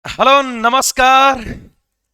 Hello नमस्कार।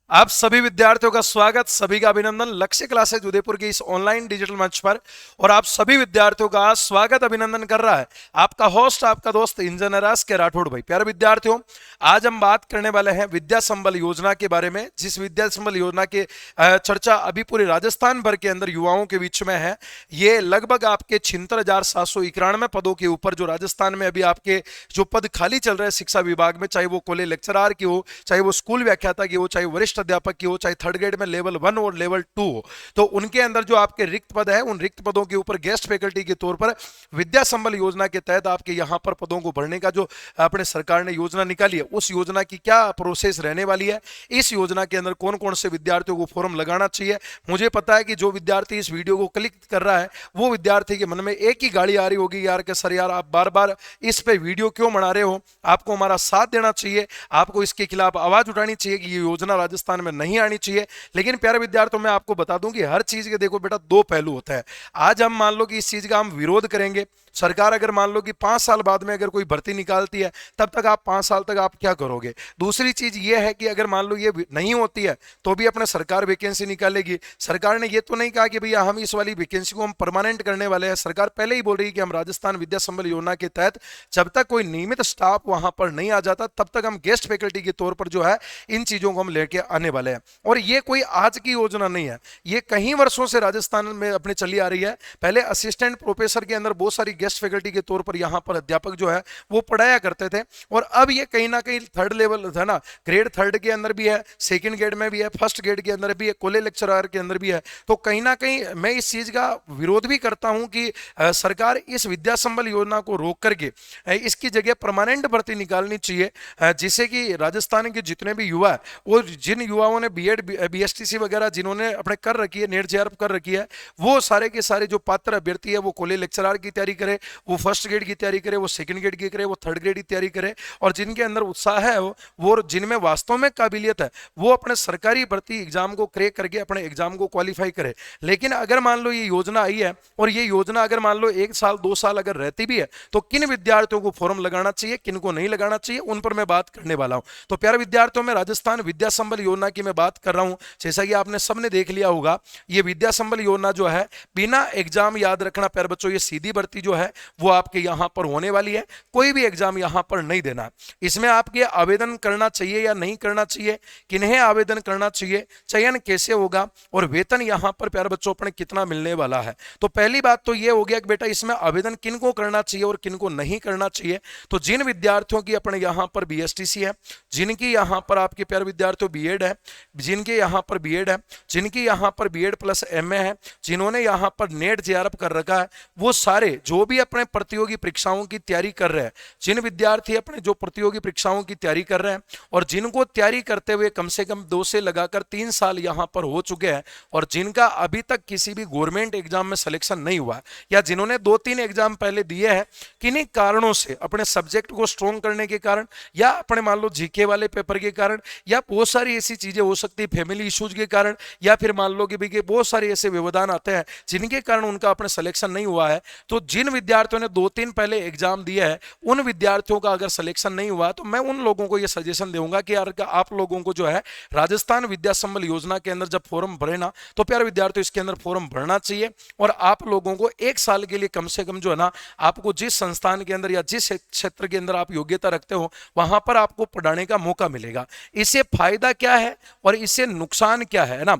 आप सभी विद्यार्थियों का स्वागत, सभी का अभिनंदन लक्ष्य क्लासेज उदयपुर के इस ऑनलाइन डिजिटल मंच पर। और आप सभी विद्यार्थियों का स्वागत अभिनंदन कर रहा है आपका होस्ट, आपका दोस्त इंजीनियर एस के राठौड़ भाई। प्यारे विद्यार्थियों, आज हम बात करने वाले हैं विद्या संबल योजना के बारे में। जिस विद्या संबल योजना की चर्चा अभी पूरे राजस्थान भर के अंदर युवाओं के बीच में है। ये लगभग आपके 76,791 पदों के ऊपर जो राजस्थान में अभी आपके जो पद खाली चल रहे हैं शिक्षा विभाग में, चाहे वो कॉलेज लेक्चरार की हो, चाहे वो स्कूल व्याख्याता की हो, चाहे वरिष्ठ अध्यापक की हो, चाहे थर्ड ग्रेड में लेवल 1 और लेवल 2 हो, तो उनके अंदर जो आपके रिक्त पद है, उन रिक्त पदों के ऊपर गेस्ट फैकल्टी के तौर पर विद्या संबल योजना के तहत आपके यहां पर पदों को भरने का जो अपने सरकार ने योजना निकाली है, उस योजना की क्या प्रोसेस रहने वाली है, इस योजना के अंदर कौन कौन से विद्यार्थियों को फॉर्म लगाना चाहिए। मुझे पता है कि जो विद्यार्थी इस वीडियो को क्लिक कर रहा है, वो विद्यार्थी के मन में एक ही गाड़ी आ रही होगी, यार कि सर यार आप बार बार इस पे वीडियो क्यों बना रहे हो, आपको हमारा साथ देना चाहिए, आपको इसके खिलाफ आवाज उठानी चाहिए कि ये योजना राजस्थान में नहीं आनी चाहिए। लेकिन प्यारे विद्यार्थियों, मैं आपको बता दूं कि हर चीज के देखो बेटा दो पहलू होते हैं। आज हम मान लो कि इस चीज का हम विरोध करेंगे, सरकार अगर मान लो कि 5 साल बाद में अगर कोई भर्ती निकालती है, तब तक आप 5 साल तक आप क्या करोगे। दूसरी चीज ये है कि अगर मान लो ये नहीं होती है तो भी अपने सरकार वैकेंसी निकालेगी। सरकार ने ये तो नहीं कहा कि भैया हम इस वाली वैकेंसी को हम परमानेंट करने वाले हैं। सरकार पहले ही बोल रही है कि हम राजस्थान विद्या संबल योजना के तहत जब तक कोई नियमित स्टाफ वहां पर नहीं आ जाता, तब तक हम गेस्ट फैकल्टी के तौर पर जो है इन चीजों को हम लेके आने वाले हैं। और ये कोई आज की योजना नहीं है, ये कई वर्षों से राजस्थान में अपने चली आ रही है। पहले असिस्टेंट प्रोफेसर के अंदर बहुत सारी गेस्ट फैकल्टी के तौर पर यहां पर अध्यापक जो है वो पढ़ाया करते थे, और अब ये कहीं ना कहीं थर्ड लेवल है ना, ग्रेड थर्ड के अंदर भी है, सेकंड ग्रेड में भी है, फर्स्ट ग्रेड के अंदर भी है, कॉलेज लेक्चरर के अंदर भी है। तो कहीं ना कहीं मैं इस चीज का विरोध भी करता हूं कि सरकार इस विद्या संबल योजना को रोक करके इसकी जगह परमानेंट भर्ती निकालनी चाहिए, जिससे कि राजस्थान के जितने भी युवा है, वो जिन युवाओं ने बीएड बीएसटीसी वगैरह जिन्होंने अपने कर रखी है, नेट जेआरएफ कर रखी है, वो सारे के सारे जो पात्र अभ्यर्थी है वो कॉलेज लेक्चरर की तैयारी करे, वो फर्स्ट ग्रेड की तैयारी करे, वो सेकंड ग्रेड की करे, वो थर्ड ग्रेड की तैयारी करे। और जिनके अंदर उत्साह है वो जिनमें वास्तव में काबिलियत है, वो अपने सरकारी भर्ती एग्जाम को क्रैक करके अपने एग्जाम को क्वालिफाई करे। लेकिन अगर मान लो ये योजना आई है, और ये योजना अगर मान लो 1 साल 2 साल अगर रहती भी है, तो किन विद्यार्थियों को फॉर्म लगाना चाहिए, किन को नहीं लगाना चाहिए, उन पर मैं बात करने वाला हूं। तो प्यारे विद्यार्थियों, में राजस्थान विद्या संबल योजना की मैं बात कर रहा हूं। जैसा कि आपने सबने देख लिया होगा, ये विद्या संबल योजना जो है बिना एग्जाम, याद रखना प्यारे बच्चों, ये सीधी भर्ती जो है वो आपके यहां पर होने वाली है, कोई भी एग्जाम यहां पर नहीं देना। इसमें आपके आवेदन करना चाहिए या नहीं करना चाहिए, किन्हें आवेदन करना चाहिए, चयन कैसे होगा, और वेतन यहां पर प्यारे बच्चों अपने कितना मिलने वाला है। तो पहली बात तो ये हो गया कि बेटा इसमें आवेदन किन को करना चाहिए और किन को नहीं करना चाहिए। तो जिन विद्यार्थियों की अपने यहां पर बीएसटीसी है, जिनकी यहां पर आपके प्यारे विद्यार्थियों बीएड है, जिनके यहां पर बीएड है, जिनकी यहां पर बीएड प्लस एमए है, जिन्होंने यहां पर नेट जेआरएफ कर रखा है, वो सारे जो भी अपने प्रतियोगी परीक्षाओं की तैयारी कर रहे हैं, जिन विद्यार्थी अपने जो प्रतियोगी परीक्षाओं की तैयारी कर रहे हैं और जिनको तैयारी करते हुए कम से कम 2 से लगाकर 3 साल यहां पर हो चुके हैं, और जिनका अभी तक किसी भी गवर्नमेंट एग्जाम में सिलेक्शन नहीं हुआ, या जिन्होंने 2-3 एग्जाम पहले दिए हैं, किन्हीं कारणों से अपने सब्जेक्ट को स्ट्रॉन्ग करने के कारण, या अपने मान लो जीके वाले पेपर के कारण, या बहुत सारी ऐसी चीजें हो सकती है फैमिली इश्यूज के कारण, या फिर मान लो कि भाई बहुत सारे ऐसे व्यवधान आते हैं जिनके कारण उनका अपने सिलेक्शन नहीं हुआ है। तो जिन विद्यार्थियों ने 2-3 पहले एग्जाम दिया है, उन विद्यार्थियों का अगर सिलेक्शन नहीं हुआ, तो मैं उन लोगों को यह सजेशन दूंगा कि यार आप लोगों को जो है राजस्थान विद्या संबल योजना के अंदर जब फॉर्म भरे ना, तो प्यारे विद्यार्थियों इसके अंदर फॉर्म भरना चाहिए। और आप लोगों को 1 साल के लिए कम से कम जो है ना, आपको जिस संस्थान के अंदर या जिस क्षेत्र के अंदर आप योग्यता रखते हो, वहां पर आपको पढ़ाने का मौका मिलेगा। इससे फायदा क्या है और इससे नुकसान क्या है ना।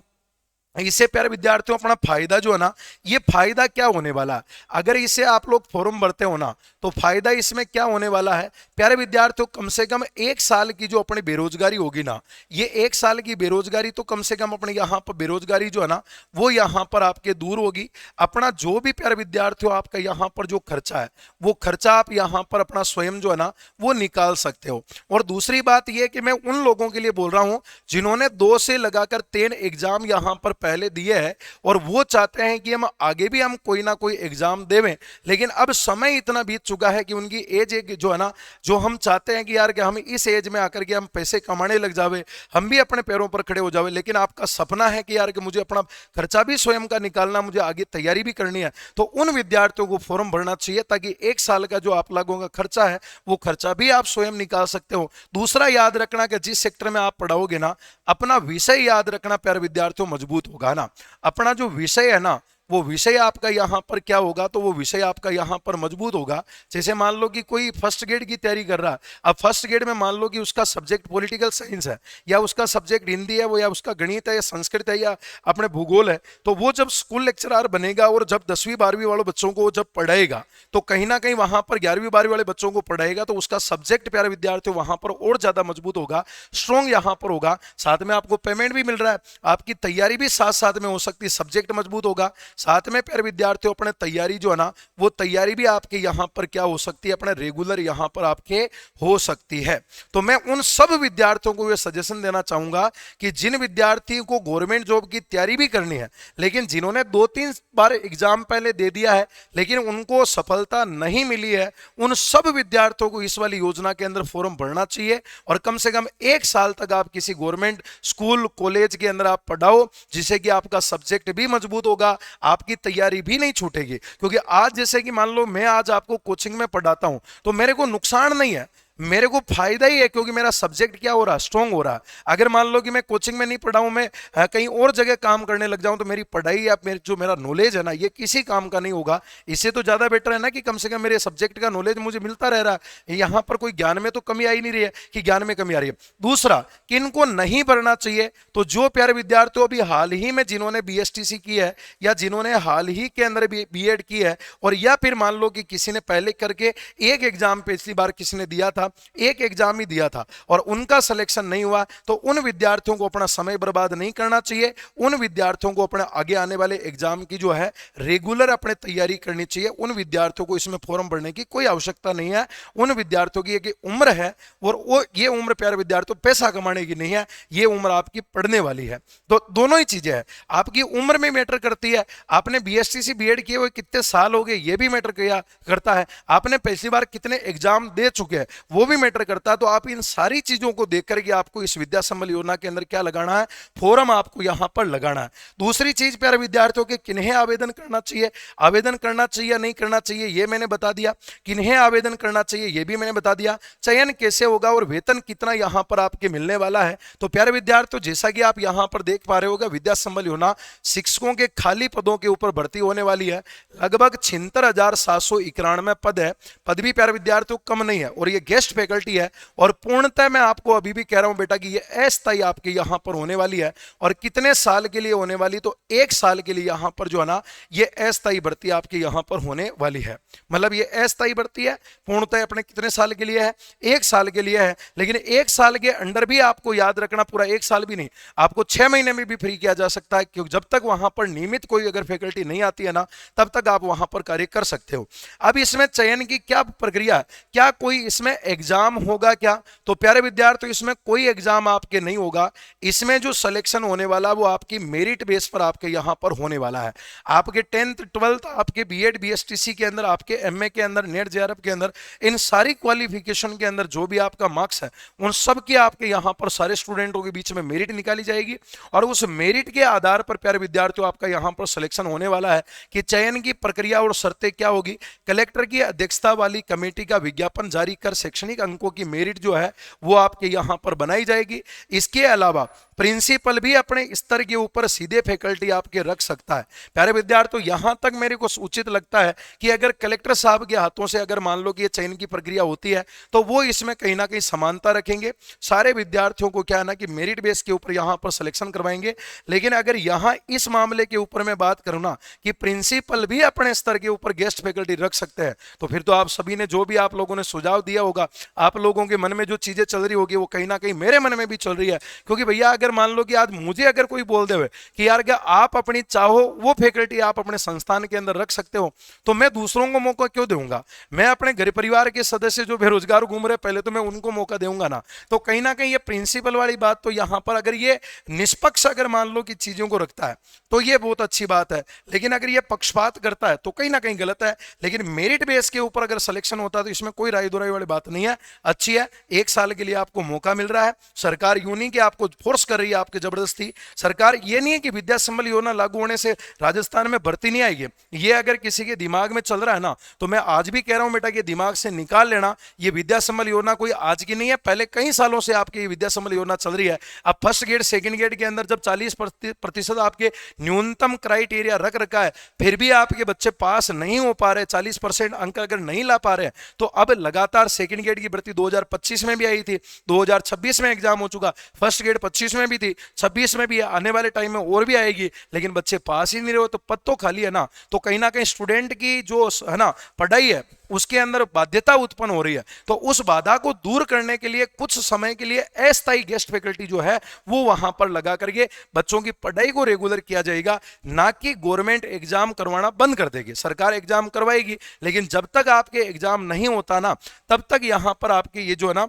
इससे प्यारे विद्यार्थियों अपना फायदा जो है ना, ये फायदा क्या होने वाला है, अगर इसे आप लोग फॉर्म भरते हो ना, तो फायदा इसमें क्या होने वाला है प्यारे विद्यार्थियों, कम से कम 1 साल की जो अपनी बेरोजगारी होगी ना, ये 1 साल की बेरोजगारी तो कम से कम अपने यहाँ पर बेरोजगारी जो है ना, वो यहाँ पर आपके दूर होगी। अपना जो भी प्यारे विद्यार्थियों आपका यहाँ पर जो खर्चा है, वो खर्चा आप यहाँ पर अपना स्वयं जो है ना वो निकाल सकते हो। और दूसरी बात ये कि मैं उन लोगों के लिए बोल रहा हूं जिन्होंने 2 से लगाकर 3 एग्जाम यहाँ पर पहले दिए हैं और वो चाहते हैं कि हम आगे भी हम कोई ना कोई एग्जाम देवें, लेकिन अब समय इतना बीत चुका है कि उनकी एज एक जो है ना, जो हम चाहते हैं कि यार कि हम इस एज में आकर के हम पैसे कमाने लग जावे, हम भी अपने पैरों पर खड़े हो जावे, लेकिन आपका सपना है कि यार कि मुझे अपना खर्चा भी स्वयं का निकालना, मुझे आगे तैयारी भी करनी है, तो उन विद्यार्थियों को फॉर्म भरना चाहिए ताकि एक साल का जो आप लोगों का खर्चा है वो खर्चा भी आप स्वयं निकाल सकते हो। दूसरा याद रखना कि जिस सेक्टर में आप पढ़ाओगे ना, अपना विषय याद रखना प्यारे विद्यार्थियों, मजबूत होगा ना। अपना जो विषय है ना, वो विषय आपका यहां पर क्या होगा, तो वो विषय आपका यहां पर मजबूत होगा। जैसे मान लो कि कोई फर्स्ट ग्रेड की तैयारी कर रहा है, अब फर्स्ट ग्रेड में मान लो कि उसका सब्जेक्ट पॉलिटिकल साइंस है, या उसका सब्जेक्ट हिंदी है, वो या उसका गणित है, या संस्कृत है, या अपने भूगोल है, तो वो जब स्कूल लेक्चरर बनेगा और जब 10वीं 12वीं वालों बच्चों को जब पढ़ाएगा, तो कहीं ना कहीं वहां पर 11वीं 12वीं वाले बच्चों को पढ़ाएगा, तो उसका सब्जेक्ट प्यारे विद्यार्थी वहां पर और ज्यादा मजबूत होगा, स्ट्रॉन्ग यहां पर होगा। साथ में आपको पेमेंट भी मिल रहा है, आपकी तैयारी भी साथ साथ में हो सकती है, सब्जेक्ट मजबूत होगा, साथ में प्यारे विद्यार्थियों अपने तैयारी जो है ना, वो तैयारी भी आपके यहां पर क्या हो सकती है, अपने रेगुलर यहां पर आपके हो सकती है। तो मैं उन सब विद्यार्थियों को ये सजेशन देना चाहूंगा कि जिन विद्यार्थियों को गवर्नमेंट जॉब की तैयारी भी करनी है, लेकिन जिन्होंने 2-3 बार एग्जाम पहले दे दिया है लेकिन उनको सफलता नहीं मिली है, उन सब विद्यार्थियों को इस वाली योजना के अंदर फॉर्म भरना चाहिए और कम से कम 1 साल तक आप किसी गवर्नमेंट स्कूल कॉलेज के अंदर आप पढ़ाओ, जिससे कि आपका सब्जेक्ट भी मजबूत होगा, आपकी तैयारी भी नहीं छूटेगी। क्योंकि आज जैसे कि मान लो मैं आज आपको कोचिंग में पढ़ाता हूं, तो मेरे को नुकसान नहीं है, मेरे को फायदा ही है, क्योंकि मेरा सब्जेक्ट क्या हो रहा है, स्ट्रांग हो रहा है। अगर मान लो कि मैं कोचिंग में नहीं पढ़ाऊं, मैं कहीं और जगह काम करने लग जाऊं, तो मेरी पढ़ाई या जो मेरा नॉलेज है ना, ये किसी काम का नहीं होगा। इससे तो ज्यादा बेटर है ना कि कम से कम मेरे सब्जेक्ट का नॉलेज मुझे मिलता रह रहा है, यहां पर कोई ज्ञान में तो कमी आ ही नहीं रही है कि ज्ञान में कमी आ रही है। दूसरा, किनको नहीं भरना चाहिए, तो जो प्यारे विद्यार्थियों अभी हाल ही में जिन्होंने बीएसटीसी की है, या जिन्होंने हाल ही के अंदर बीएड की है, और या फिर मान लो कि किसी ने पहले करके एक एग्जाम पिछली बार किसी ने दिया था, एक एग्जाम ही दिया था और उनका सिलेक्शन नहीं हुआ, तो उन विद्यार्थियों को अपना समय बर्बाद नहीं करना चाहिए। उन विद्यार्थियों को अपने आगे आने वाले एग्जाम की जो है रेगुलर अपने तैयारी करनी चाहिए। उन विद्यार्थियों को इसमें फॉर्म भरने की कोई आवश्यकता नहीं है। उन विद्यार्थियों की एक उम्र है और वो ये उम्र प्यारे विद्यार्थियों पैसा कमाने की नहीं है, ये उम्र आपकी पढ़ने वाली है। तो दोनों ही चीजें हैं, आपकी उम्र में मैटर करती है, आपने बीएसटीसी बीएड किए हुए कितने साल हो गए ये भी मैटर करता है, आपने पिछली बार कितने एग्जाम दे चुके हैं वो भी मैटर करता है। तो आप इन सारी चीजों को देख करके आपको इस विद्या संबल योजना के अंदर क्या लगाना है, फॉर्म आपको यहां पर लगाना है। दूसरी चीज प्यारे विद्यार्थियों के किन्हें आवेदन करना चाहिए, आवेदन करना चाहिए या नहीं करना चाहिए ये मैंने बता दिया, किन्हें आवेदन करना चाहिए ये भी मैंने बता दिया, चयन कैसे होगा और वेतन कितना यहां पर आपके मिलने वाला है। तो प्यारे विद्यार्थियों, जैसा कि आप यहां पर देख पा रहे होगा, विद्या संबल योजना शिक्षकों के खाली पदों के ऊपर भर्ती होने वाली है। लगभग 76,791 पद है, पद भी प्यारे विद्यार्थियों कम नहीं है और ये गेस्ट फैकल्टी है। और पूर्णतः मैं आपको अभी भी कह रहा हूं बेटा कि ये अस्थायी आपके यहां पर होने वाली है। और कितने साल के लिए होने वाली, तो 1 साल के लिए यहां पर जो है ना ये अस्थायी भर्ती आपके यहां पर होने वाली है। मतलब ये अस्थायी भर्ती है, पूर्णतः अपने कितने साल के लिए है, 1 साल के लिए है। लेकिन 1 साल के अंदर भी आपको याद रखना, पूरा 1 साल भी नहीं, आपको 6 महीने में भी फ्री किया जा सकता है, क्योंकि जब तक वहां पर नियमित कोई अगर फैकल्टी नहीं आती है ना, तब तक आप वहां पर कार्य कर सकते हो। अब इसमें चयन की क्या प्रक्रिया, क्या कोई इसमें एग्जाम होगा क्या, तो प्यारे विद्यार्थियों इसमें कोई एग्जाम आपके नहीं होगा। इसमें जो सिलेक्शन होने वाला वो आपकी मेरिट बेस पर आपके यहां पर होने वाला है। आपके 10th 12th आपके बीएड बीएसटीसी के अंदर, आपके एमए के अंदर, नेट जेआरएफ के अंदर, इन सारी क्वालिफिकेशन के अंदर जो भी आपका मार्क्स है उन सब के आपके यहां पर सारे स्टूडेंटों के बीच में मेरिट निकाली जाएगी और उस मेरिट के आधार पर प्यारे विद्यार्थियों आपका यहां पर सिलेक्शन होने वाला है कि चयन की प्रक्रिया और शर्तें क्या होगी। कलेक्टर की अध्यक्षता वाली कमेटी का विज्ञापन जारी कर शैक्षणिक अंकों की मेरिट जो है वो आपके यहां पर बनाई जाएगी। इसके अलावा प्रिंसिपल भी अपने स्तर के ऊपर सीधे फैकल्टी आपके रख सकता है। प्यारे विद्यार्थियों, यहां तक मेरे को उचित लगता है कि अगर कलेक्टर साहब के हाथों से अगर मान लो कि ये चयन की प्रक्रिया होती है तो वो इसमें कहीं ना कहीं समानता रखेंगे, सारे विद्यार्थियों को क्या है ना कि मेरिट बेस के ऊपर यहां पर सिलेक्शन करवाएंगे। लेकिन अगर यहां इस मामले के ऊपर मैं बात करूं ना कि प्रिंसिपल भी अपने स्तर के ऊपर गेस्ट फैकल्टी रख सकते हैं, तो फिर तो आप सभी ने जो भी आप लोगों ने सुझाव दिया होगा, आप लोगों के मन में जो चीजें चल रही होगी वो कहीं ना कहीं मेरे मन में भी चल रही है। क्योंकि भैया अगर अगर मान लो कि आज मुझे अगर कोई बोल दे कि यार क्या आप अपनी चाहो वो फैकल्टी आप अपने संस्थान के अंदर रख सकते हो, तो मैं दूसरों को मौका क्यों दूंगा? मैं अपने घर परिवार के सदस्य जो बेरोजगार घूम रहे पहले तो मैं उनको मौका दूंगा ना। तो कहीं ना कहीं ये प्रिंसिपल वाली बात, तो यहां पर अगर ये निष्पक्ष अगर मान लो कि चीजों को रखता है तो ये बहुत अच्छी बात है, लेकिन अगर ये पक्षपात करता है तो कहीं ना कहीं गलत है। लेकिन मेरिट बेस के ऊपर अगर सिलेक्शन होता है तो इसमें कोई राय दुराई वाली बात नहीं है, अच्छी है। 1 साल के लिए आपको मौका मिल रहा है, सरकार यूं नहीं कि आपको फोर्स कर रही है आपकी जबरदस्ती। सरकार ये नहीं है कि विद्या संबल योजना लागू होने से राजस्थान में भर्ती नहीं आएगी, ये अगर किसी के दिमाग में चल रहा है ना तो मैं आज भी कह रहा हूं बेटा कि दिमाग से निकाल लेना। ये विद्या संबल योजना कोई आज की नहीं है, पहले कई सालों से आपकी विद्या संबल योजना चल रही है। अब फर्स्ट गेट सेकंड गेट के अंदर जब 40% आपके न्यूनतम क्राइटेरिया रख रखा है, फिर भी आपके बच्चे पास नहीं हो पा रहे, 40% अंक अगर नहीं ला पा रहे, तो अब लगातार सेकंड गेट की भर्ती 2025 में भी आई थी, 2026 में एग्जाम हो चुका, फर्स्ट गेट 25 में भी थी, 26 में भी आने वाले टाइम में और भी आएगी, लेकिन बच्चे पास ही नहीं रहे हो, तो पद तो खाली है ना। तो कहीं ना कहीं स्टूडेंट की जो है ना पढ़ाई है उसके अंदर बाध्यता उत्पन्न हो रही है, तो उस बाधा को दूर करने के लिए कुछ समय के लिए अस्थायी गेस्ट फैकल्टी जो है वो वहां पर लगा करके बच्चों की पढ़ाई को रेगुलर किया जाएगा, ना कि गवर्नमेंट एग्जाम करवाना बंद कर देगी। सरकार एग्जाम करवाएगी, लेकिन जब तक आपके एग्जाम नहीं होता ना तब तक यहां पर आपके ये जो है ना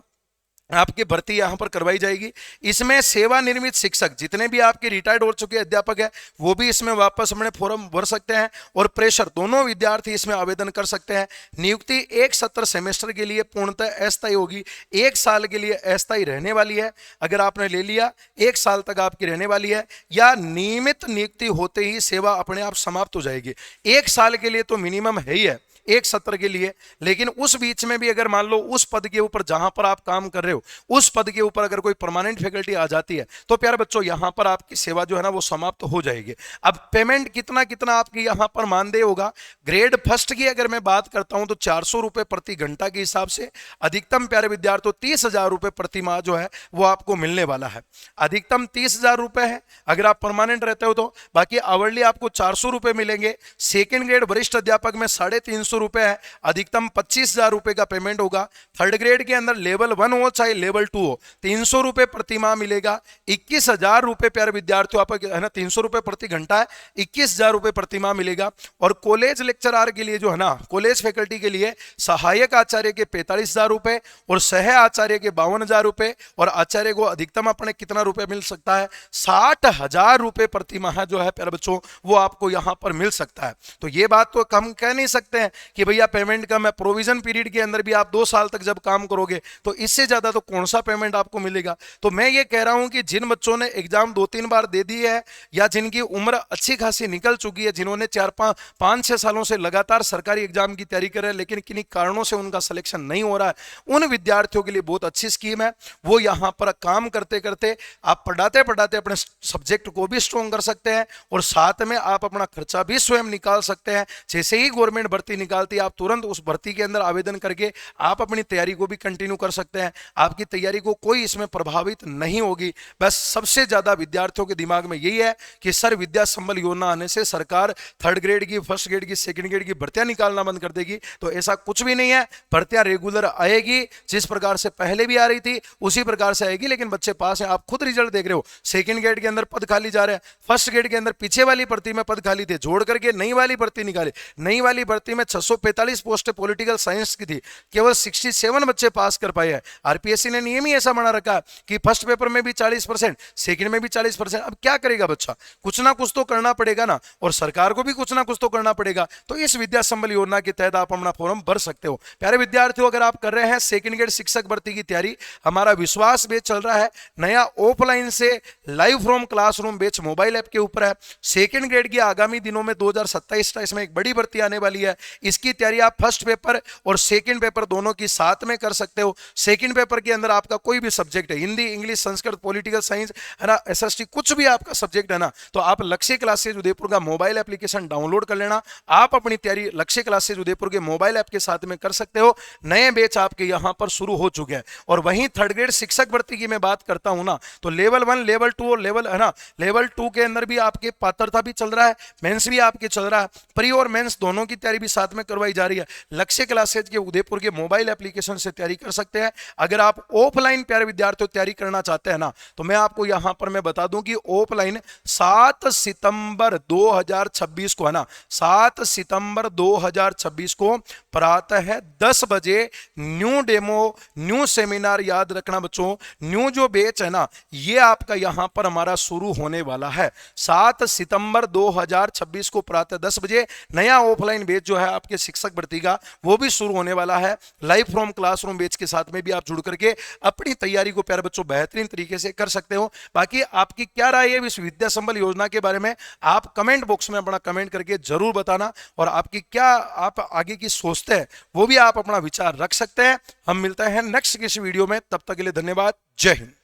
आपकी भर्ती यहां पर करवाई जाएगी। इसमें सेवानिवृत्त शिक्षक जितने भी आपके रिटायर्ड हो चुके अध्यापक हैं वो भी इसमें वापस अपने फॉर्म भर सकते हैं, और प्रेशर दोनों विद्यार्थी इसमें आवेदन कर सकते हैं। नियुक्ति एक सत्र सेमेस्टर के लिए पूर्णतः अस्थायी होगी, 1 साल के लिए अस्थायी रहने वाली है। अगर आपने ले लिया 1 साल तक आपकी रहने वाली है, या नियमित नियुक्ति होते ही सेवा अपने आप समाप्त हो जाएगी। 1 साल के लिए तो मिनिमम है ही है 1 सत्र के लिए, लेकिन उस बीच में भी अगर मान लो उस पद के ऊपर जहां पर आप काम कर रहे हो उस पद के ऊपर अगर कोई परमानेंट फैकल्टी आ जाती है तो प्यारे बच्चों यहां पर आपकी सेवा जो है ना वो समाप्त हो जाएगी। अब पेमेंट कितना कितना आपकी यहां पर मानदेय होगा, ग्रेड फर्स्ट की अगर मैं बात करता हूं तो 400 रुपए प्रति घंटा के हिसाब से, अधिकतम प्यारे विद्यार्थियों 30,000 रुपए प्रति माह जो है वो आपको मिलने वाला है। अधिकतम 30,000 रुपए है अगर आप परमानेंट रहते हो तो, बाकी आवरली आपको 400 रुपए मिलेंगे। सेकेंड ग्रेड वरिष्ठ अध्यापक में 350 रुपए है, अधिकतम 25,000 रुपए का पेमेंट होगा। थर्ड ग्रेड के अंदर लेवल 1 हो चाहे लेवल 2 हो 300 रुपए प्रति माह मिलेगा। 21,000 रुपए प्यारे विद्यार्थियों आप है ना 300 रुपए प्रति घंटा है, 21,000 रुपए प्रति माह मिलेगा। और कॉलेज लेक्चरर के लिए जो है ना कॉलेज फैकल्टी के लिए सहायक आचार्य के 45,000 रुपए और सह आचार्य के 52,000 रुपए, और आचार्य को अधिकतम अपने कितना रुपए मिल सकता है 60,000 रुपए प्रति माह जो है प्यारे बच्चों वो आपको यहां पर मिल सकता है। तो ये बात तो हम कह नहीं सकते हैं कि भैया पेमेंट कम है, प्रोविजन पीरियड के अंदर भी आप 2 साल तक जब काम करोगे तो इससे ज्यादा तो कौन सा पेमेंट आपको मिलेगा। तो मैं ये कह रहा हूं कि जिन बच्चों ने एग्जाम 2-3 बार दे दी है, या जिनकी उम्र अच्छी खासी निकल चुकी है, जिन्होंने 4-5-6 सालों से लगातार सरकारी एग्जाम की तैयारी कर रहे हैं लेकिन किन्हीं कारणों से उनका सिलेक्शन नहीं हो रहा है, उन विद्यार्थियों के लिए बहुत अच्छी स्कीम है। वो यहां पर काम करते करते आप पढ़ाते पढ़ाते अपने सब्जेक्ट को भी स्ट्रॉन्ग कर सकते हैं, और साथ में आप अपना खर्चा भी स्वयं निकाल सकते हैं। जैसे ही गवर्नमेंट भर्ती निकालती है आप तुरंत उस भर्ती के अंदर आवेदन करके आप अपनी तैयारी को भी कंटिन्यू कर सकते हैं। आपकी तैयारी को कोई इसमें प्रभावित नहीं होगी। बस सबसे ज्यादा विद्यार्थियों के दिमाग में यही है कि सर विद्या संबल योजना आने से सरकार थर्ड ग्रेड की, फर्स्ट ग्रेड की, सेकंड ग्रेड की भर्तियां निकालना बंद कर देगी। तो ऐसा कुछ भी नहीं है, भर्तियां रेगुलर आएगी, जिस प्रकार से पहले भी आ रही थी उसी प्रकार से आएगी, लेकिन बच्चे पास है। आप खुद रिजल्ट देख रहे हो, सेकंड ग्रेड के अंदर पद खाली जा रहे हैं, फर्स्ट ग्रेड के अंदर पीछे वाली भर्ती में पद खाली थे, जोड़ करके नई वाली भर्ती निकाली। नई वाली भर्ती में 645 पोस्टें पॉलिटिकल साइंस की थी, केवल 67 बच्चे पास कर पाए हैं। आरपीएससी ने नियम ही ऐसा बना रखा कि फर्स्ट पेपर में भी 40%, सेकंड में भी 40%। अब क्या करेगा बच्चा, कुछ ना कुछ तो करना पड़ेगा ना, और सरकार को भी कुछ ना कुछ तो करना पड़ेगा। तो इस विद्या संबल योजना के तहत आप अपना फॉर्म भर सकते हो। प्यारे विद्यार्थियों, अगर आप कर रहे हैं सेकंड ग्रेड शिक्षक भर्ती की तैयारी, हमारा विश्वास बैच चल रहा है, नया ऑफलाइन से live from classroom batch mobile app के ऊपर है। सेकंड ग्रेड की आगामी दिनों में 2027 में एक बड़ी भर्ती आने वाली है, इसकी तैयारी आप फर्स्ट पेपर और सेकंड पेपर दोनों की साथ में कर सकते हो। सेकंड पेपर के अंदर आपका कोई भी सब्जेक्ट है, Hindi, English, Sanskrit, political science है ना, एसएसटी, कुछ भी आपका सब्जेक्ट है ना, तो आप लक्ष्य क्लासेज उदयपुर का मोबाइल एप्लीकेशन डाउनलोड कर लेना। आप अपनी तैयारी लक्ष्य क्लासेज उदयपुर के मोबाइल ऐप के साथ में कर सकते हो। नए बैच आपके यहां पर शुरू हो चुके हैं। और वहीं थर्ड ग्रेड शिक्षक भर्ती की मैं बात करता हूं ना, तो लेवल 1, लेवल 2 और लेवल है ना लेवल 2 के अंदर भी आपके पात्रता भी चल रहा है, मेंस भी आपके चल रहा है, प्री और मेंस दोनों की तैयारी भी साथ में में करवाई जा रही है। लक्ष्य क्लासेज के उदयपुर के मोबाइल एप्लीकेशन से तैयारी कर सकते हैं। अगर आप ऑफलाइन प्यारे विद्यार्थियों तैयारी करना चाहते हैं ना, तो मैं आपको यहां पर मैं बता दूं कि ऑफलाइन 7 सितंबर 2026 को है ना, 7 सितंबर 2026 को प्रातः 10 बजे न्यू डेमो, न्यू सेमिनार, याद रखना बच्चों, न्यू जो बैच है ना, ये आपका यहां पर हमारा शुरू होने वाला है। 7 सितंबर 2026 को प्रातः 10 बजे नया ऑफलाइन बैच जो है आपके शिक्षक भर्ती का, वो भी शुरू होने वाला है। लाइव फ्रॉम क्लासरूम बैच के साथ में भी आप जुड़ करके अपनी तैयारी को प्यारे बच्चों बेहतरीन तरीके से कर सकते हो। बाकी आपकी क्या राय है इस विद्या संबल योजना के बारे में, आप कमेंट बॉक्स में अपना कमेंट करके जरूर बताना, और आपकी क्या आप आगे की सोचते हैं वो भी आप अपना विचार रख सकते हैं। हम मिलते हैं नेक्स्ट किसी वीडियो में, तब तक के लिए धन्यवाद। जय हिंद।